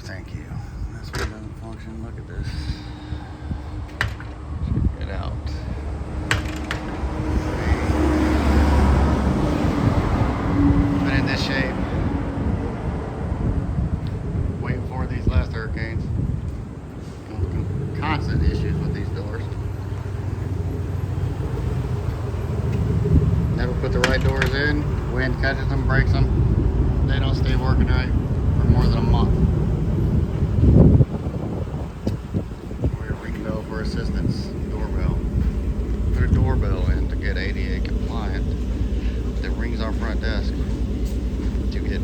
thank you. This one doesn't function. Look at this. Check it out. Been in this shape. Waiting for these last hurricanes. Constant issues with these doors. Never put the right doors in. Wind catches them, breaks them. They don't stay working right for more than a month. We're ring bell for assistance. Doorbell. Put a doorbell in to get ADA compliant that rings our front desk to get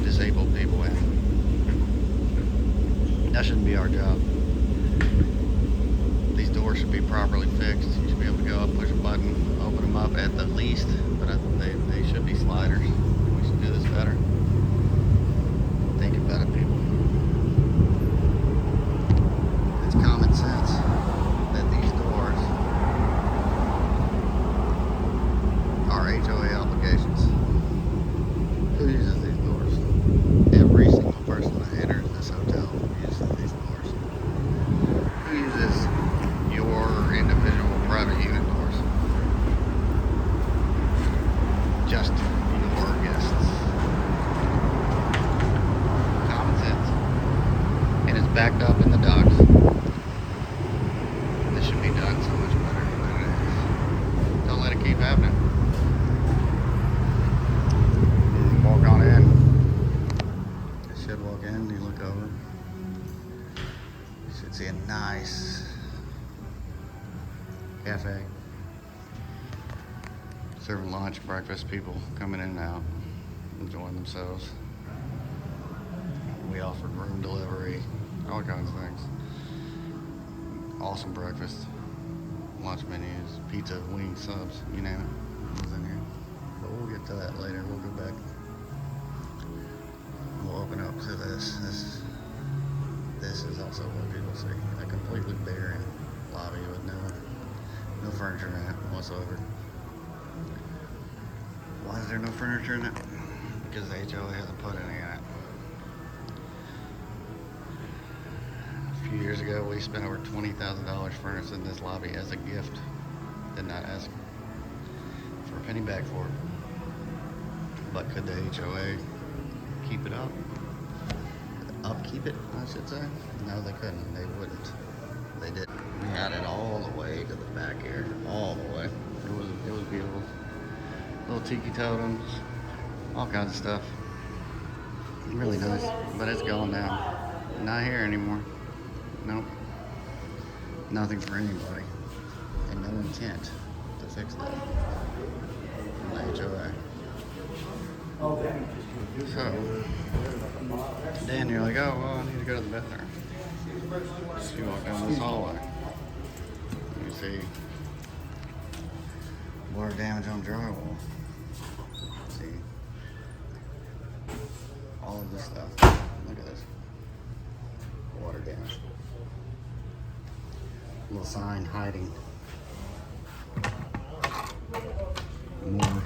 disabled people in. That shouldn't be our job. These doors should be properly fixed. You should be able to go up, push a button, open them up at the least, but they should be sliders. We should do this better. Think about it, people. It's common sense that these doors are HOA obligations. Who uses these doors? Every single person that enters this hotel uses these doors. Who uses your individual private unit doors? Just your guests. Common sense. And it's backed up in the docks. This should be done so much better than it is. Don't let it keep happening. You walk on in. You should walk in, you look over. You should see a nice cafe. Serving lunch, breakfast, people coming in and out, enjoying themselves. We offered room delivery, all kinds of things. Awesome breakfast, lunch menus, pizza, wings, subs, you name it. It was in here. But we'll get to that later. We'll go back. We'll open up to this. This is also what people see. A completely barren lobby with no furniture in it whatsoever. Why is there no furniture in it? Because the HOA hasn't put any in it. A few years ago, we spent over $20,000 furnishing this lobby as a gift. Did not ask for a penny back for it. But could the HOA keep it up? Upkeep it, I should say? No, they couldn't. They wouldn't. They didn't. We had it all the way to the back here. All the way. It was beautiful. Little tiki totems, all kinds of stuff. Really nice, but it's gone now. Not here anymore. Nope. Nothing for anybody, and no intent to fix that from the HOA. So, then you're like, oh, well, I need to go to the bathroom. So you walk down this hallway. You see water damage on drywall. See all of this stuff. Look at this. Water damage. Little sign hiding. More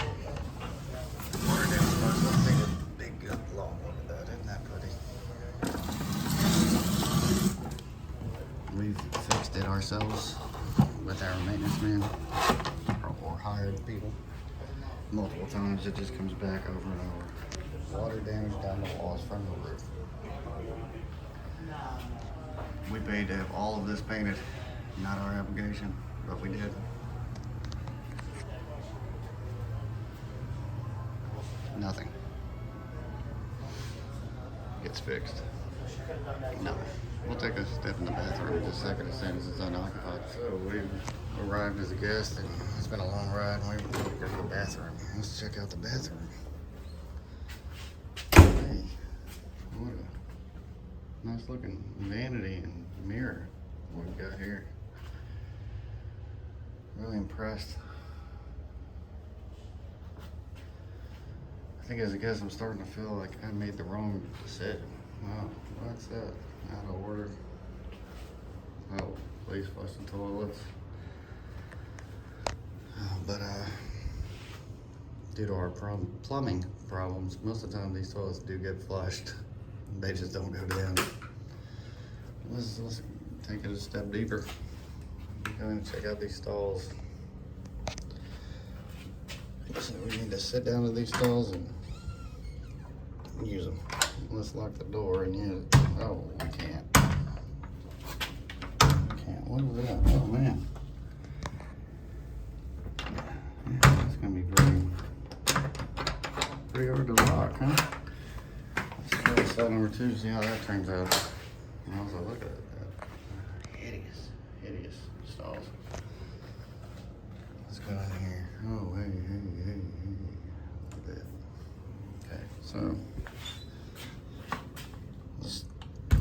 water damage. Let's take a big, good, long look at that. Isn't that pretty? We've fixed it ourselves with our maintenance man or hired people. Multiple times. It just comes back over and over. Water damage down the walls from the roof. We paid to have all of this painted. Not our obligation, but we did. Nothing gets fixed. No. We'll take a step in the bathroom in just a second as soon as it's unoccupied. So we arrived as a guest, and it's been a long ride, and we go to the bathroom. Let's check out the bathroom. Hey, what a nice looking vanity and mirror what we got here. Really impressed. I think as a guest, I'm starting to feel like I made the wrong decision. Wow, what's that? Out of order. Oh, please flush the toilets. But due to our plumbing problems, most of the time these toilets do get flushed. They just don't go down. Let's take it a step deeper. Go and check out these stalls. So we need to sit down to these stalls and use them. Let's lock the door and use it. Oh, we can't. We can't. What is that? Oh man. Yeah, it's gonna be pretty hard to lock, huh? Let's try side number 2, see how that turns out. And also look at that. Hideous stalls. Let's go in here. Oh, hey. Look at that. Okay, so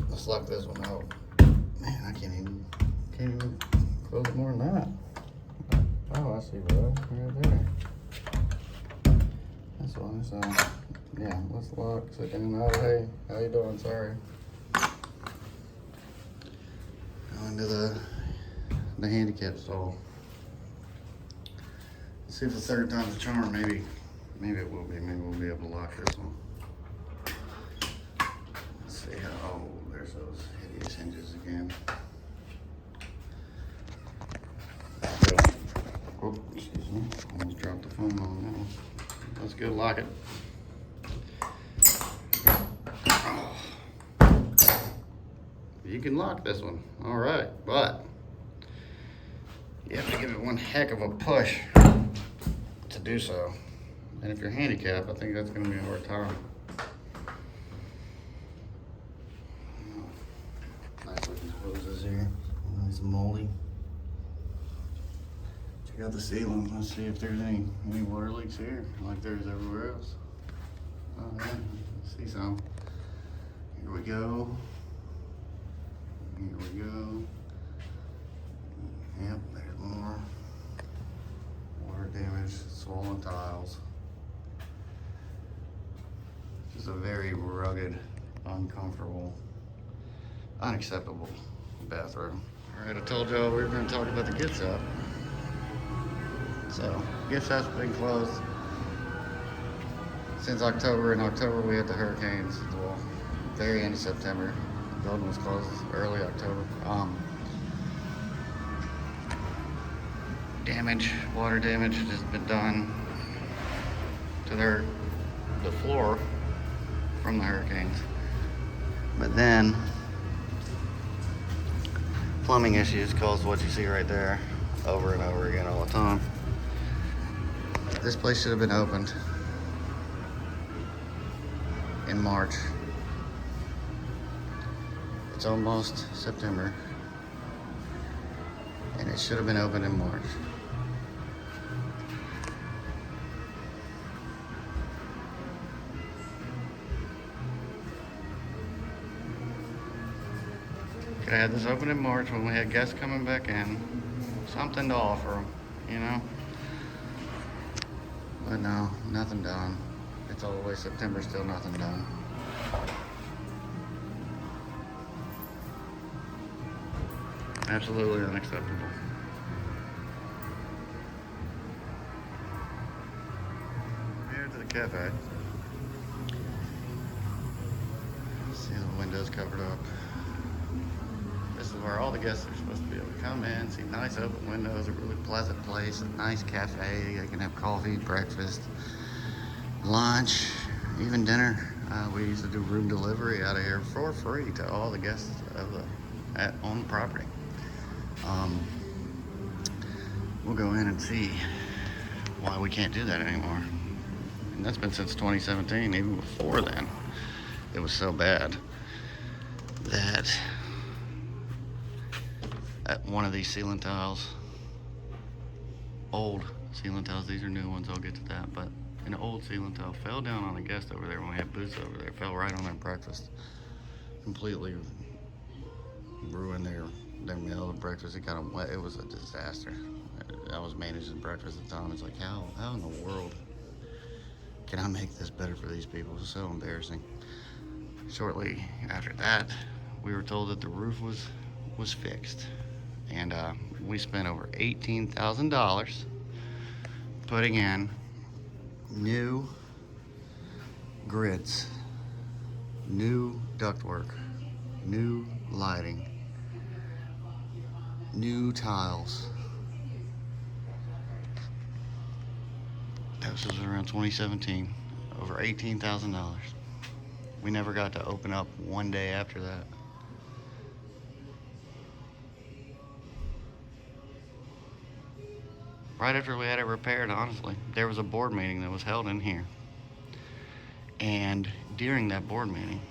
let's lock this one out. Man, I can't even close it more than that. Oh, I see, bro. Right there. That's why. So, yeah, let's lock. Second and out. Hey, how you doing? Sorry. Going to the handicap stall. Let's see if the third time's a charm. Maybe it will be. Maybe we'll be able to lock this one. Let's see how. Oh, there's those hideous hinges again. Oh, excuse me. Almost dropped the phone on that one. Let's go lock it. Oh. You can lock this one. All right, but you have to give it one heck of a push to do so. And if you're handicapped, I think that's going to be a hard time. Nice looking hoses here. Nice moldy. Check out the ceiling. Let's see if there's any water leaks here, like there's everywhere else. Oh yeah, see some. Here we go. Here we go. Yep, there's more. Water damage, swollen tiles. Just a very rugged, uncomfortable, unacceptable bathroom. All right, I told y'all we were going to talk about the gift shop. So, gift shop's been closed since October. In October, we had the hurricanes. Well, very end of September. The building was closed early October. Water damage has been done to the floor from the hurricanes. But then, plumbing issues caused what you see right there over and over again all the time. This place should have been opened in March. It's almost September, and it should have been opened in March. Could have had this open in March when we had guests coming back in. Something to offer them, you know? But no, nothing done. It's all the way September, still nothing done. Absolutely unacceptable. Here to the cafe. See the windows covered up. This is where all the guests are supposed to be able to come in, see nice open windows, a really pleasant place, a nice cafe. They can have coffee, breakfast, lunch, even dinner. We used to do room delivery out of here for free to all the guests on the property. We'll go in and see why we can't do that anymore. And that's been since 2017. Even before then, it was so bad that at one of these ceiling tiles, old ceiling tiles, these are new ones, I'll get to that, but an old ceiling tile fell down on a guest over there when we had booths over there. Fell right on their breakfast. Completely ruined their meal, the breakfast. It got them wet. It was a disaster. I was managing breakfast at the time. It's like, how in the world can I make this better for these people? It was so embarrassing. Shortly after that, we were told that the roof was fixed. And we spent over $18,000 putting in new grids New ductwork, new lighting, new tiles. This was around 2017, over $18,000. We never got to open up one day after that. Right after we had it repaired, honestly, there was a board meeting that was held in here. And during that board meeting,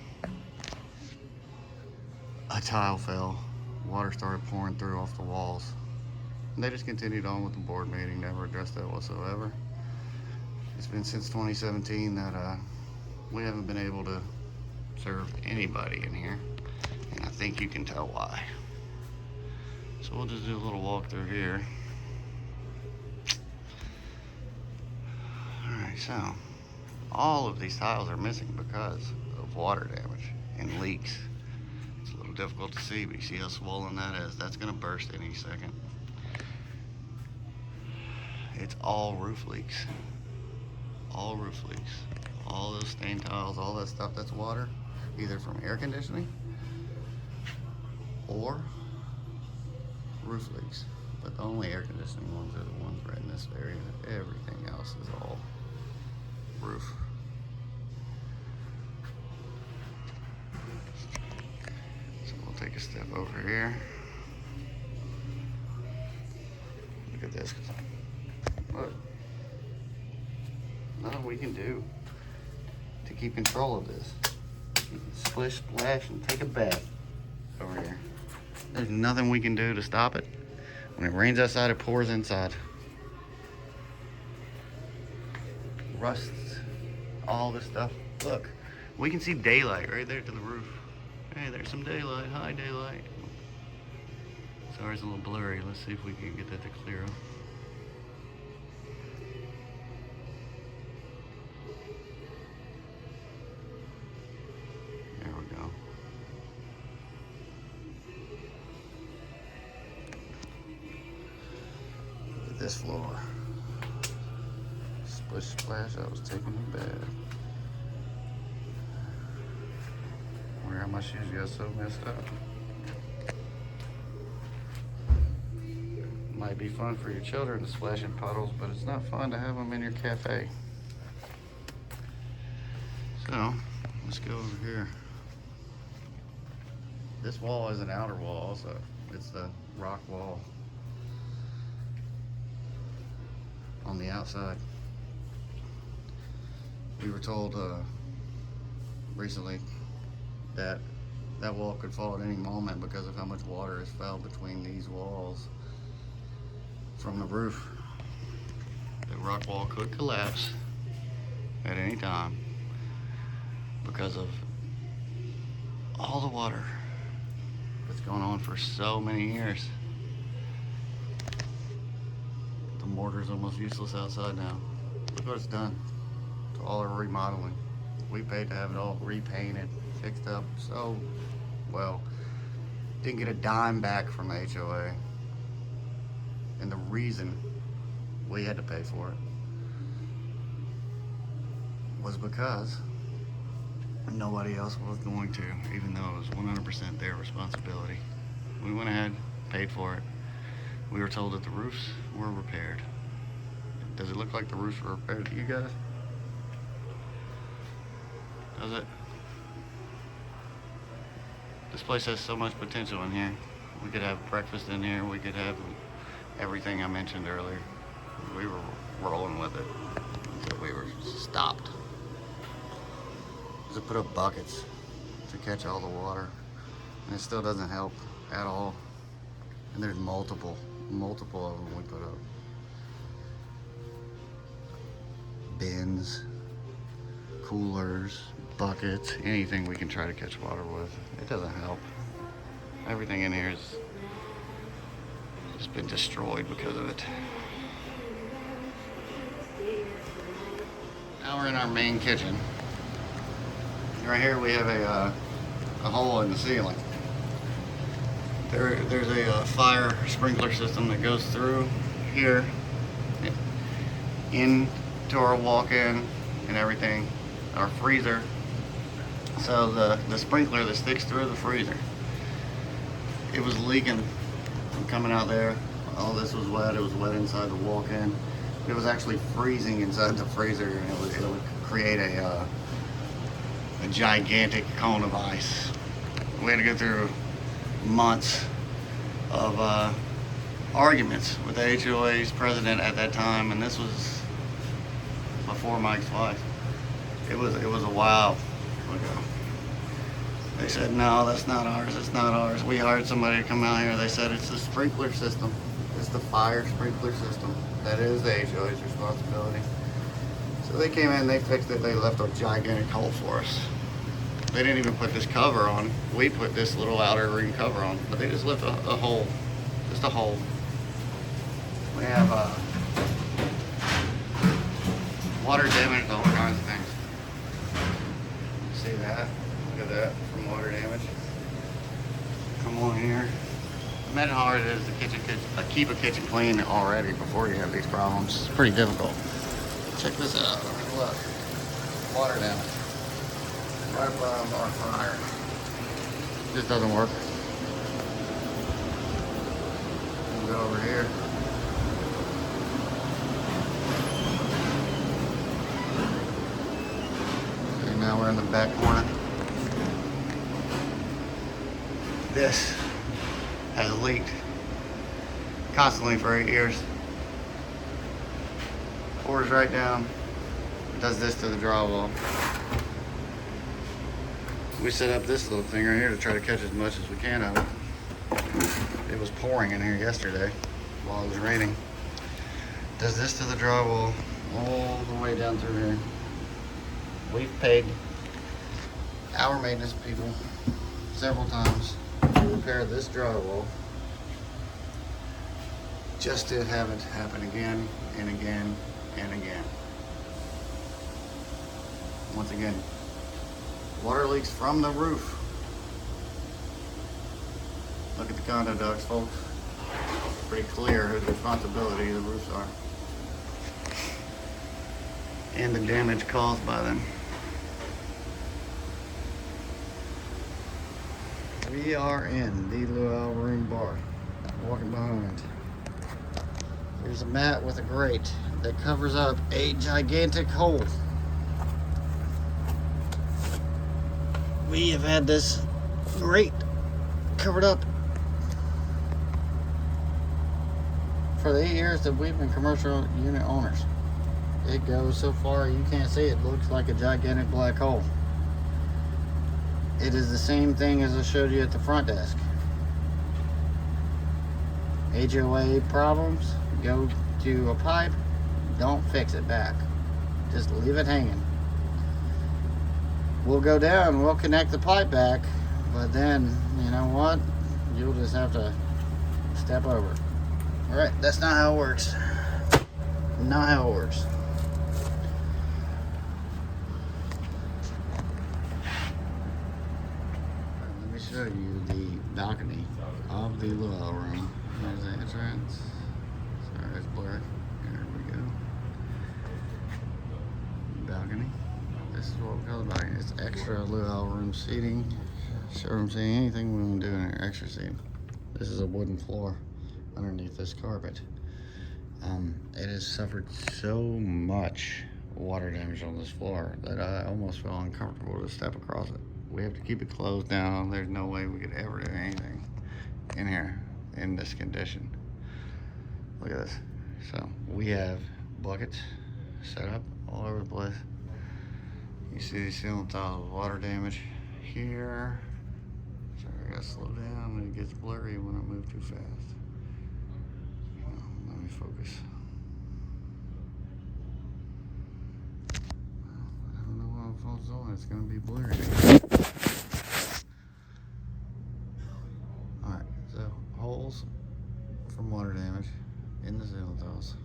a tile fell. Water started pouring through off the walls. And they just continued on with the board meeting, never addressed that whatsoever. It's been since 2017 that we haven't been able to serve anybody in here. And I think you can tell why. So we'll just do a little walk through here. Alright, so all of these tiles are missing because of water damage and leaks. It's a little difficult to see, but you see how swollen that is? That's going to burst any second. It's all roof leaks. All roof leaks. All those stained tiles, all that stuff that's water, either from air conditioning or roof leaks. But the only air conditioning ones are the ones right in this area. Everything else is all roof. So we'll take a step over here. Look at this. Look. Nothing we can do to keep control of this. You can splish, splash, and take a bath over here. There's nothing we can do to stop it. When it rains outside, it pours inside. Rusts, all this stuff. Look, we can see daylight right there to the roof. Hey, there's some daylight. Hi, daylight. Sorry, it's a little blurry. Let's see if we can get that to clear up. There we go. Look at this floor. Splish splash, I was taking a bath. Wonder how my shoes got so messed up. Might be fun for your children to splash in puddles, but it's not fun to have them in your cafe. So, let's go over here. This wall is an outer wall also. It's the rock wall on the outside. We were told recently that that wall could fall at any moment because of how much water has fell between these walls from the roof. The rock wall could collapse at any time because of all the water that's going on for so many years. The mortar's almost useless outside now. Look what it's done to all our remodeling. We paid to have it all repainted, fixed up so well. Didn't get a dime back from the HOA. And the reason we had to pay for it was because nobody else was going to, even though it was 100% their responsibility. We went ahead, paid for it. We were told that the roofs were repaired. Does it look like the roofs were repaired to you guys? Does it? This place has so much potential in here. We could have breakfast in here. We could have everything I mentioned earlier. We were rolling with it until we were stopped. To put up buckets to catch all the water, and it still doesn't help at all. And there's multiple of them we put up. Bins, coolers, buckets, anything we can try to catch water with. It doesn't help. Everything in here has just been destroyed because of it. Now we're in our main kitchen. Right here we have a hole in the ceiling. There's a fire sprinkler system that goes through here into our walk-in and everything. Our freezer So the sprinkler that sticks through the freezer, it was leaking from coming out there. All this was wet. It was wet inside the walk-in. It was actually freezing inside the freezer, and it would create a gigantic cone of ice. We had to go through months of arguments with the HOA's president at that time, and this was before Mike's wife. It was a while ago. They said, no, that's not ours, it's not ours. We hired somebody to come out here. They said it's the sprinkler system. It's the fire sprinkler system. That is the HOA's responsibility. So they came in, they fixed it, they left a gigantic hole for us. They didn't even put this cover on. We put this little outer ring cover on, but they just left a hole. Just a hole. We have water damage, all kinds of things. See that? Look at that from water damage. Come on here. Imagine how hard it is to keep a kitchen clean already before you have these problems. It's pretty difficult. Check this out. Look. Water damage. Right above our fryer. This doesn't work. We'll go over here. Okay, now we're in the back corner. This has leaked constantly for 8 years. Pours right down. Does this to the drywall. We set up this little thing right here to try to catch as much as we can of it. It was pouring in here yesterday while it was raining. Does this to the drywall all the way down through here. We've paid our maintenance people several times to repair this drywall just to have it happen again and again and again. Once again, water leaks from the roof. Look at the condo ducts, folks. Pretty clear whose responsibility the roofs are. And the damage caused by them. We are in the Luau Room Bar. Walking behind. There's a mat with a grate that covers up a gigantic hole. We have had this grate covered up for the 8 years that we've been commercial unit owners. It goes so far you can't see it. It looks like a gigantic black hole. It is the same thing as I showed you at the front desk. HOA problems, go to a pipe, don't fix it back. Just leave it hanging. We'll go down, we'll connect the pipe back, but then, you know what? You'll just have to step over it. Alright, that's not how it works. Not how it works. Let me show you the balcony of the Luau room. There's the entrance. Sorry, it's blurry. Here we go. Balcony. This is what we call the balcony. It's extra Luau room seating. Showroom seating, anything we want to do in here, extra seating. This is a wooden floor underneath this carpet. It has suffered so much water damage on this floor that I almost feel uncomfortable to step across it. We have to keep it closed down. There's no way we could ever do anything in here in this condition. Look at this. So we have buckets set up all over the place. You see these ceiling tiles with water damage here. Sorry, I gotta slow down. It gets blurry when I move too fast. Let me focus. I don't know what phone's on. It's gonna be blurry. Alright, so holes from water damage in the ceiling tiles.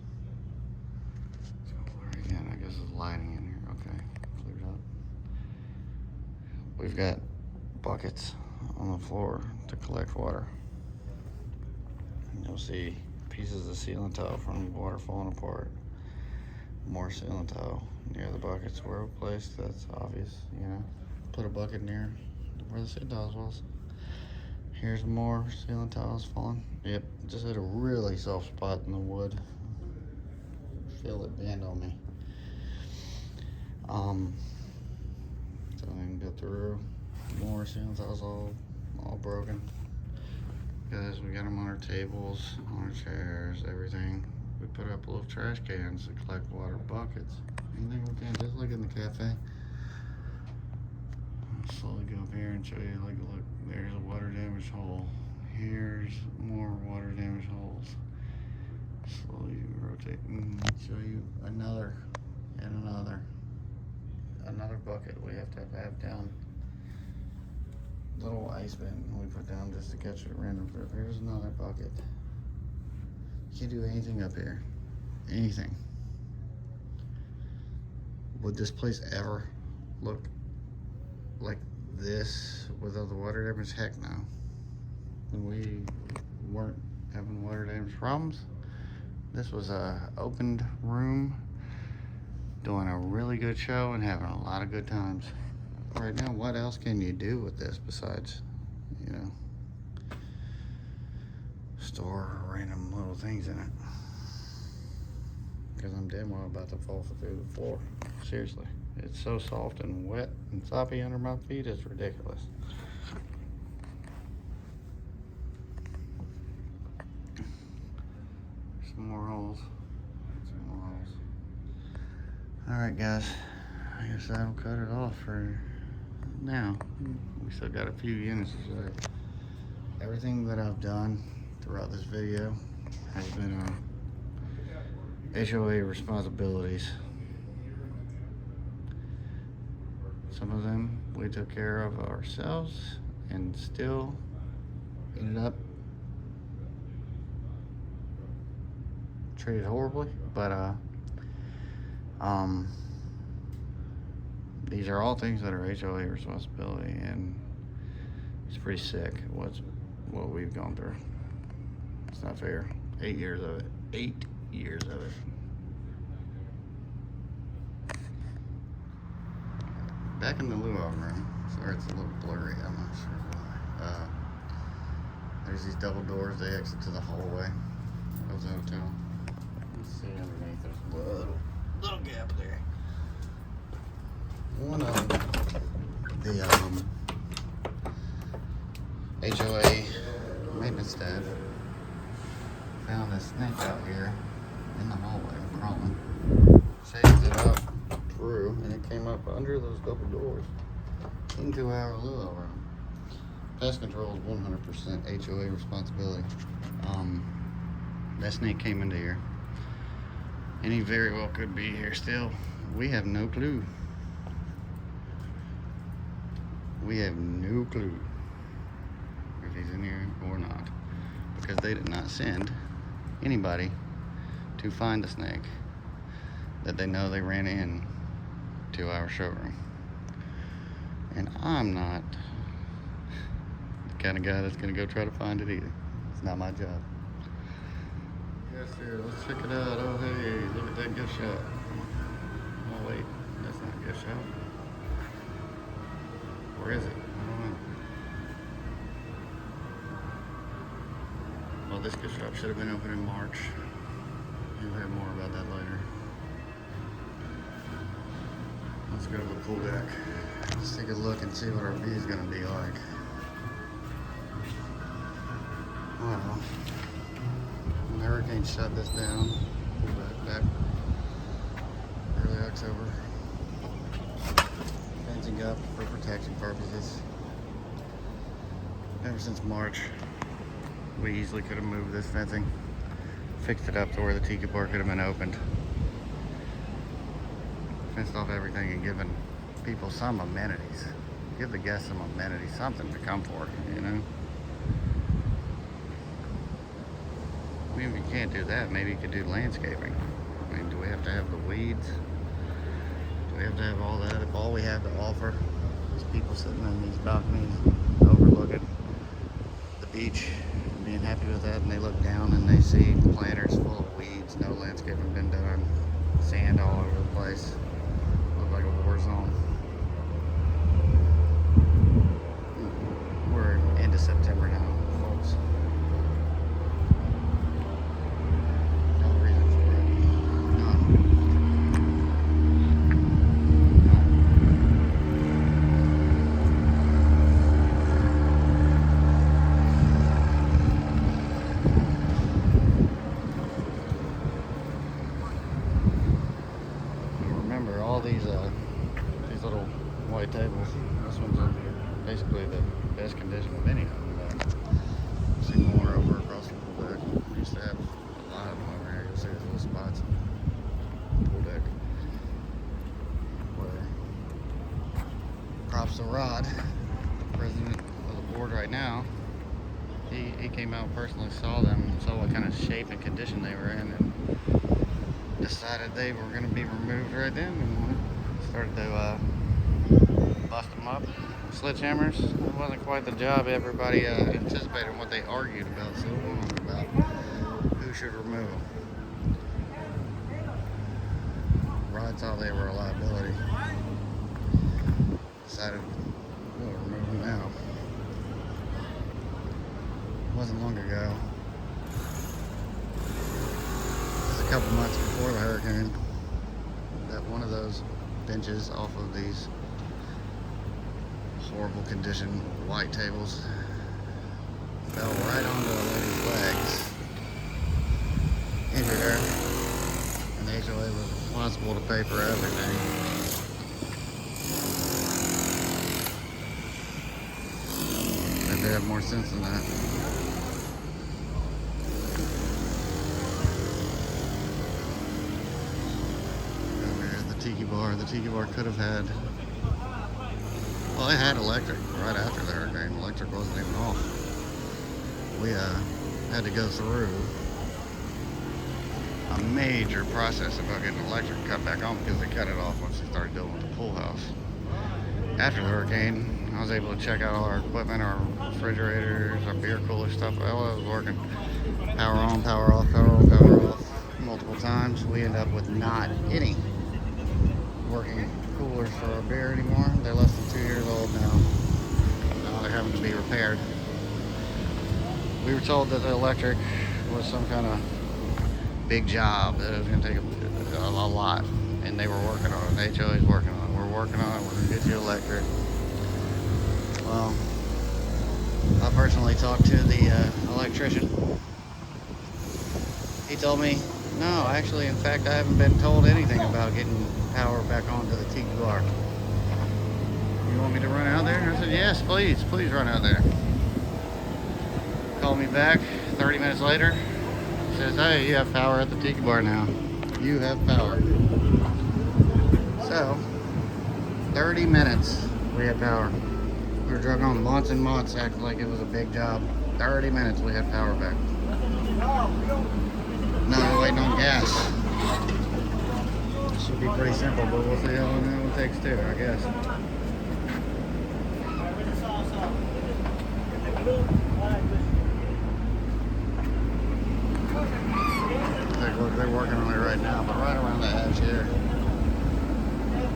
It's gonna blur again. I guess it's lighting in here. Okay, cleared up. We've got buckets on the floor to collect water. And you'll see pieces of ceiling tile from the water falling apart. More ceiling tile near the buckets were placed. That's obvious, you know. put a bucket near where the sit tiles was. Here's more ceiling tiles falling. Yep, just hit a really soft spot in the wood. Feel it bend on me. So I can go through more ceiling tiles all broken. Guys, we got them on our tables, on our chairs, everything. We put up little trash cans to collect water buckets. Anything we can, just like in the cafe. I'll slowly go up here and show you, like, look, there's a water damage hole. Here's more water damage holes. Slowly rotate and show you another and another bucket we have to have down. Little ice bin we put down just to catch a random trip. Here's another bucket. You can't do anything up here. Anything. Would this place ever look like this without the water damage? Heck no. When we weren't having water damage problems, this was a opened room doing a really good show and having a lot of good times. Right now, what else can you do with this besides, you know, store random little things in it? Because I'm damn well about to fall through the floor. Seriously, it's so soft and wet and sloppy under my feet, it's ridiculous. Some more holes. Some more holes. Alright guys, I guess that'll cut it off for now. We still got a few units to show. Everything that I've done throughout this video has been HOA responsibilities. Some of them we took care of ourselves and still ended up treated horribly, but these are all things that are HOA responsibility, and it's pretty sick what we've gone through. It's not fair. 8 years of it. 8 years of it. Back in the luau room. Sorry, it's a little blurry. I'm not sure why. There's these double doors. They exit to the hallway of the hotel. You see underneath, there's a little gap there. One of the HOA maintenance staff found a snake out here in the hallway crawling. Chased it up through, and it came up under those double doors into our luau room. Pest control is 100% HOA responsibility. That snake came into here, and he very well could be here still. We have no clue. We have no clue if he's in here or not, because they did not send anybody to find the snake that they know they ran in to our showroom. And I'm not the kind of guy that's gonna go try to find it either. It's not my job. Yes, sir. Let's check it out. Oh, hey, look at that gift shop. Oh, wait, that's not a gift shop. Where is it? I don't know. Well, this gift shop should have been open in March. You'll hear more about that later. Let's go to the pool deck. Let's take a look and see what our view is going to be like. Well, when the hurricane shut this down, back early October. Fencing up for protection purposes. Ever since March, we easily could have moved this fencing, fixed it up to where the tiki bar could have been opened, fenced off everything, and given people some amenities. Give the guests some amenities, something to come for, you know? I mean, if you can't do that, maybe you could do landscaping. I mean, do we have to have the weeds? Do we have to have all that? If all we have to offer is people sitting in these balconies overlooking the beach, being happy with that, and they look down and they see planters full of weeds, no landscaping been done, sand all over the place, look like a war zone. tables. This one's in basically the best condition of any of them. See more over across the pool deck. We used to have a lot of them over here. You'll see those little spots on the pool deck. Where props to Rod, the president of the board right now. He came out and personally saw them, saw what kind of shape and condition they were in, and decided they were going to be removed right then, and started to bust them up. Sledgehammers. It wasn't quite the job everybody anticipated, and what they argued about so long about who should remove them. Rod thought they were a liability. Decided we'll remove them now. It wasn't long ago. Just a couple months before the hurricane, that one of those benches off of these horrible condition white tables fell right onto a lady's legs, injured her, and the HOA was responsible to pay for everything. But they have more sense than that. Over here at the Tiki Bar. The Tiki Bar could have had, well, it had electric right after the hurricane. Electric wasn't even off. We had to go through a major process about getting electric cut back on because they cut it off once they started dealing with the pool house. After the hurricane, I was able to check out all our equipment, our refrigerators, our beer cooler stuff. Well, it was working. Power on, power off, power on, power off multiple times. We ended up with not any working coolers for our beer anymore. They're less than 2 years old now. Now they're having to be repaired. We were told that the electric was some kind of big job, that it was going to take a lot, and they were working on it. The HOA's working on it. We're working on it. We're going to get you electric. Well, I personally talked to the electrician. He told me, no, actually, in fact, I haven't been told anything about getting power back onto the Tiki Bar. You want me to run out there? And I said, yes, please run out there. Called me back 30 minutes later. Says, hey, you have power at the Tiki Bar now. You have power. So, 30 minutes we had power. We were drugging on months and months, acting like it was a big job. 30 minutes we had power back. Now we're waiting on gas. Should be pretty simple, but we'll see how long it takes too, I guess. They're working on it right now, but right around the edge here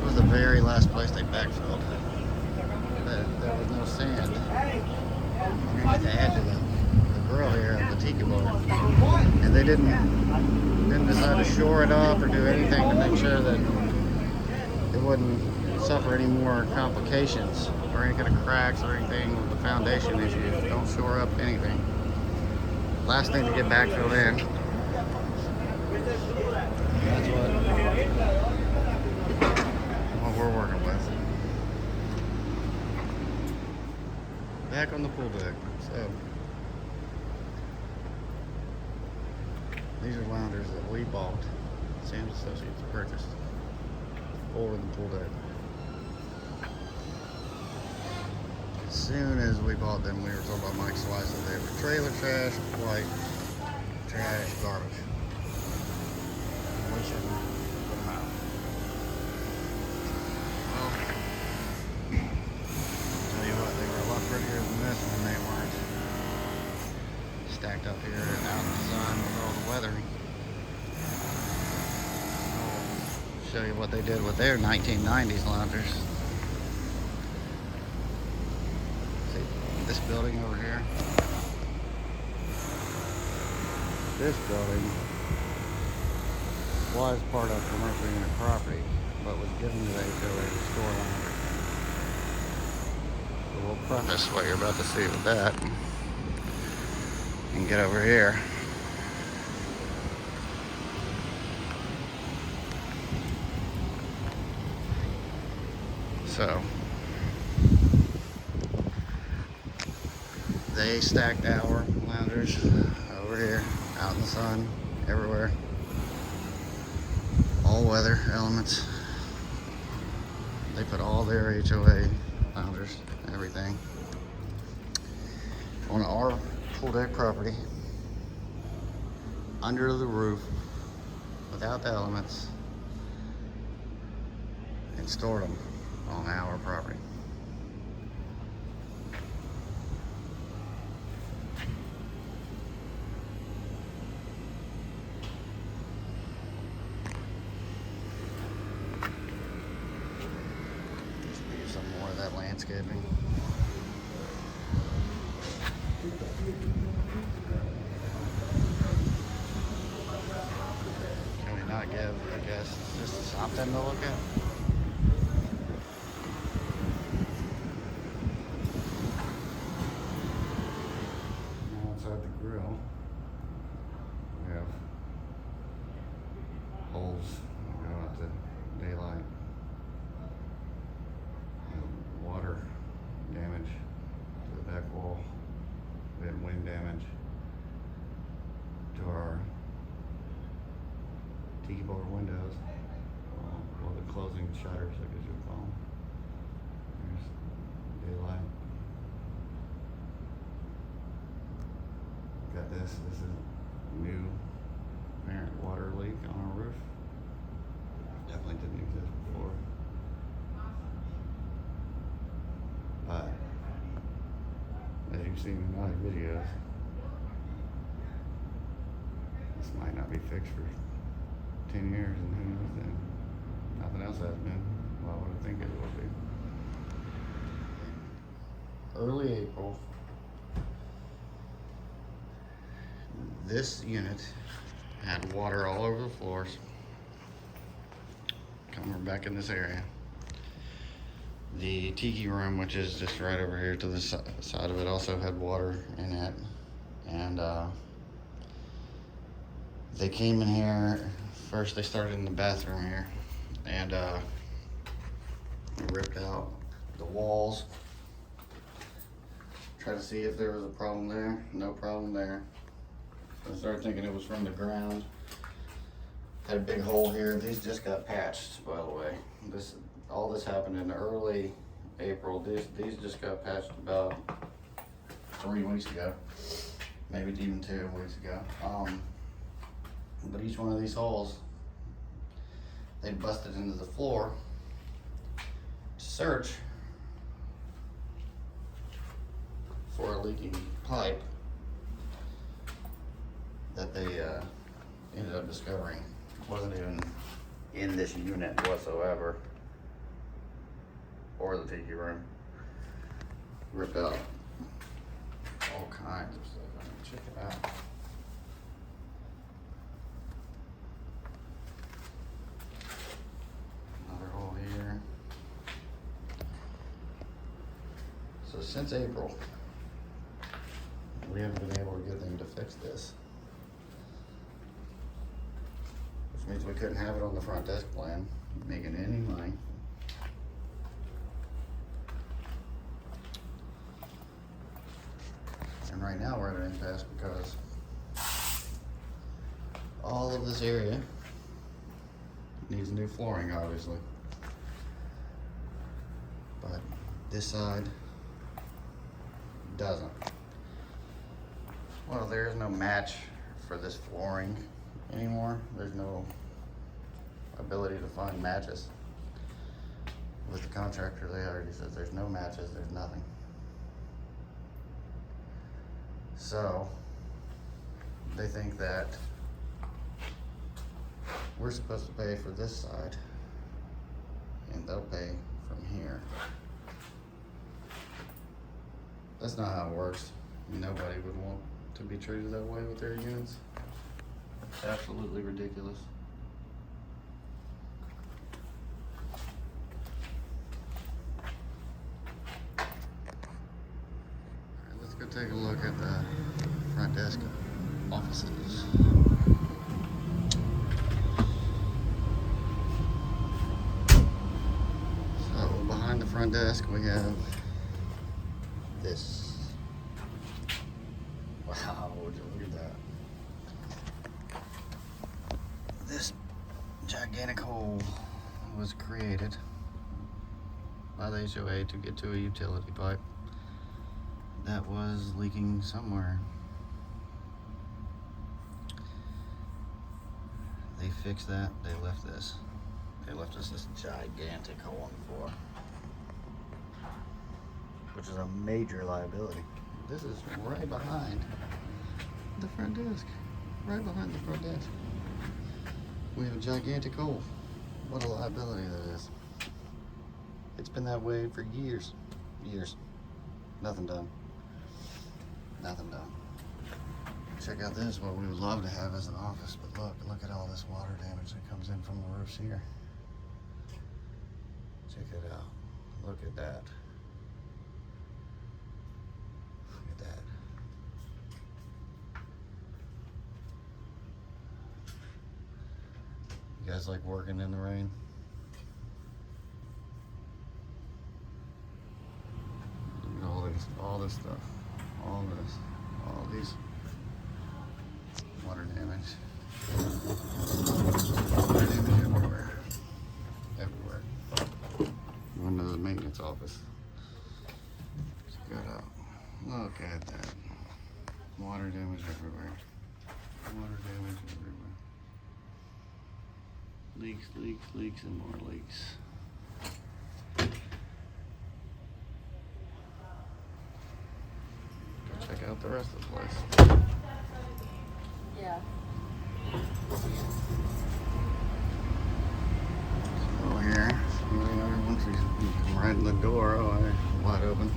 was the very last place they backfilled. There was no sand underneath the edge of the grill here at the Tiki Bar, and they didn't decide to shore it up or do anything to make sure that it wouldn't suffer any more complications or any kind of cracks or anything with the foundation issues. Don't shore up anything. Last thing to get backfilled in. That's what we're working with. Back on the pool deck. So these are loungers that we bought. Sam's Associates purchased for the pool deck. As soon as we bought them, we were told by Mike Slice that they were trailer trash, white trash, garbage. We shouldn't put them out. Well, I'll tell you what, they were a lot prettier than this when they weren't stacked up here and out in the sun with all the weathering. I'll show you what they did with their 1990s loungers. See this building over here? This building was part of commercial unit property, but was given to the HOA to store laundry. So we'll preface what you're about to see with that. And get over here. So, They stacked our loungers over here, out in the sun, everywhere. All weather elements. They put all their HOA loungers, everything, on our pool deck property, under the roof, without the elements, and stored them on our property. Some more of that landscaping. Can we not give the guests just something to look at? Now inside the grill, we have holes that go out to daylight. Water damage to the back wall. We had wind damage to our tiki bar windows. Well, the closing shutters, I guess you would call them. There's daylight. Got this. This is new apparent water leak on our roof. Definitely didn't exist before. But as you've seen in my videos, this might not be fixed for 10 years, and who knows then. Nothing else has been. Why would I think it will be? Early April, this unit had water all over the floors. We're back in this area. The tiki room, which is just right over here to the side of it, also had water in it. And they came in here, first they started in the bathroom here, and ripped out the walls. Tried to see if there was a problem there. No problem there. I started thinking it was from the ground. Had a big hole here. These just got patched, by the way. All this happened in early April. These just got patched about 3 weeks ago, maybe even 2 weeks ago. But each one of these holes, they busted into the floor to search for a leaking pipe that they ended up discovering wasn't even in this unit whatsoever, or the tiki room. Ripped out all kinds of stuff. I mean, check it out. Another hole here. So since April, we haven't been able to get them to fix this. Which means we couldn't have it on the front desk plan, making any money. And right now we're at an impasse because all of this area needs new flooring, obviously. But this side doesn't. Well, there is no match for this flooring anymore. There's no ability to find matches. With the contractor, they already said there's no matches, there's nothing. So, they think that we're supposed to pay for this side, and they'll pay from here. That's not how it works. Nobody would want to be treated that way with their units. It's absolutely ridiculous. Alright, let's go take a look at the front desk offices. So behind the front desk we have this. This gigantic hole was created by the HOA to get to a utility pipe that was leaking somewhere. They fixed that. They left this. They left us this gigantic hole in the floor, which is a major liability. This is right behind the front desk. Right behind the front desk. We have a gigantic hole. What a liability that is. It's been that way for years. Years. Nothing done. Nothing done. Check out this, what we would love to have as an office, but look at all this water damage that comes in from the roofs here. Check it out. Look at that. Look at that. You guys like working in the rain? Look at all this stuff. All these water damage. Water damage everywhere. Everywhere. One of the maintenance office. Look at that. Water damage everywhere. Water damage everywhere. Leaks, and more leaks. Go check out the rest of the place. Yeah. So here, once you come right in the door, wide open.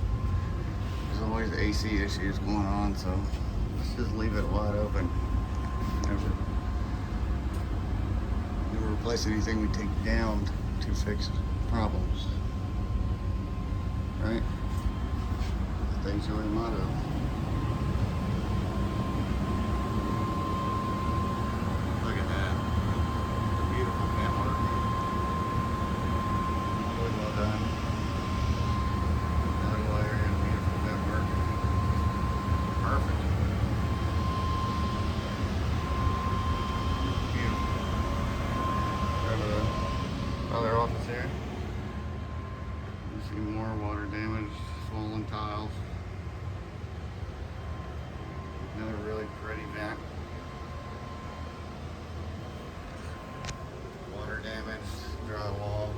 There's always AC issues going on, so let's just leave it wide open. Never replace anything we take down to fix problems. Right? Things really motto. Look at that. The beautiful network. Really well done. Little area, beautiful network. Perfect. Beautiful. Have another office here. You see more water damage, swollen tiles. Another really pretty map. Water damage, drywall.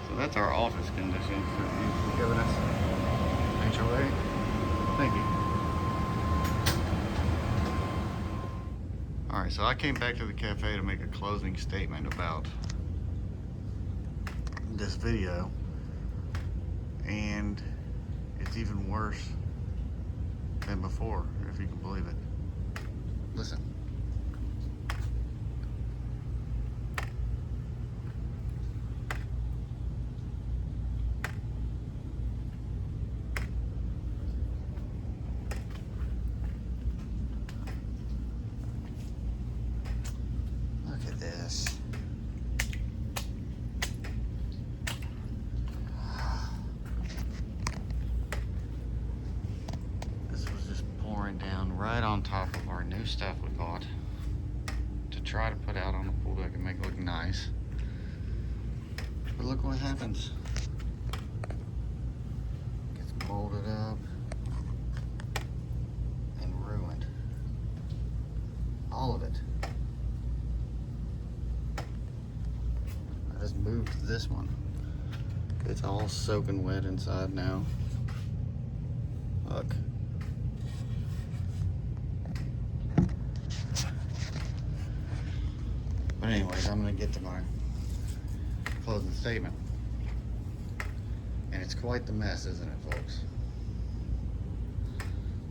So that's our office conditions that you've given us. HOA. Thank you. Alright, so I came back to the cafe to make a closing statement about this video, and it's even worse than before, if you can believe it. Listen. Look at this. This was just pouring down right on top of our new stuff we bought to try to put out on the pool deck and make it look nice. But look what happens. Gets molded up and ruined. All of it. I just moved this one. It's all soaking wet inside now. Look. But anyways, I'm gonna get to my closing statement. And it's quite the mess, isn't it, folks?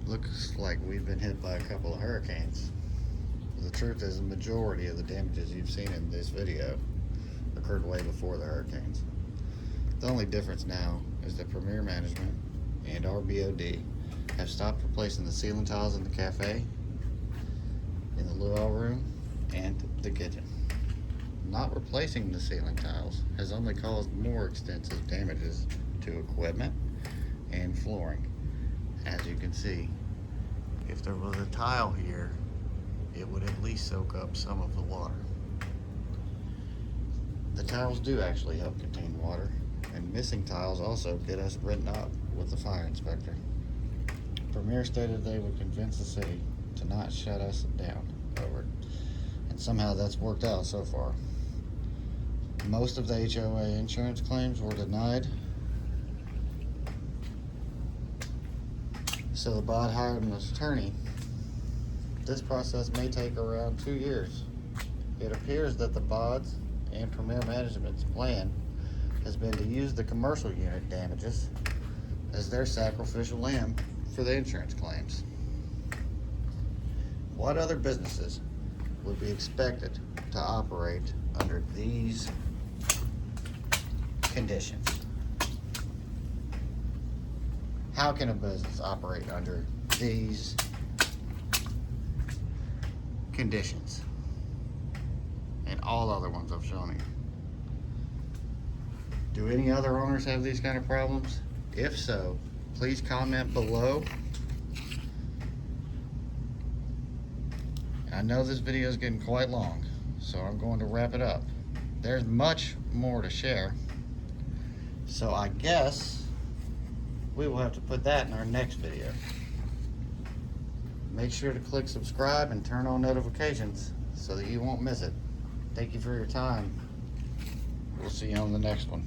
Looks like we've been hit by a couple of hurricanes. The truth is, the majority of the damages you've seen in this video occurred way before the hurricanes. The only difference now is that Premier Management and our BOD have stopped replacing the ceiling tiles in the cafe, in the luau room, and the kitchen. Not replacing the ceiling tiles has only caused more extensive damages to equipment and flooring. As you can see, if there was a tile here, it would at least soak up some of the water. The tiles do actually help contain water, and missing tiles also get us written up with the fire inspector. Premier stated they would convince the city to not shut us down over it, and somehow that's worked out so far. Most of the HOA insurance claims were denied, so the bod hired an attorney. This process may take around 2 years. It appears that the bods and Premier Management's plan has been to use the commercial unit damages as their sacrificial lamb for the insurance claims. What other businesses would be expected to operate under these conditions? How can a business operate under these conditions and all other ones I've shown you? Do any other owners have these kind of problems? If so, please comment below. I know this video is getting quite long, so I'm going to wrap it up. There's much more to share, so I guess we will have to put that in our next video. Make sure to click subscribe and turn on notifications so that you won't miss it. Thank you for your time. We'll see you on the next one.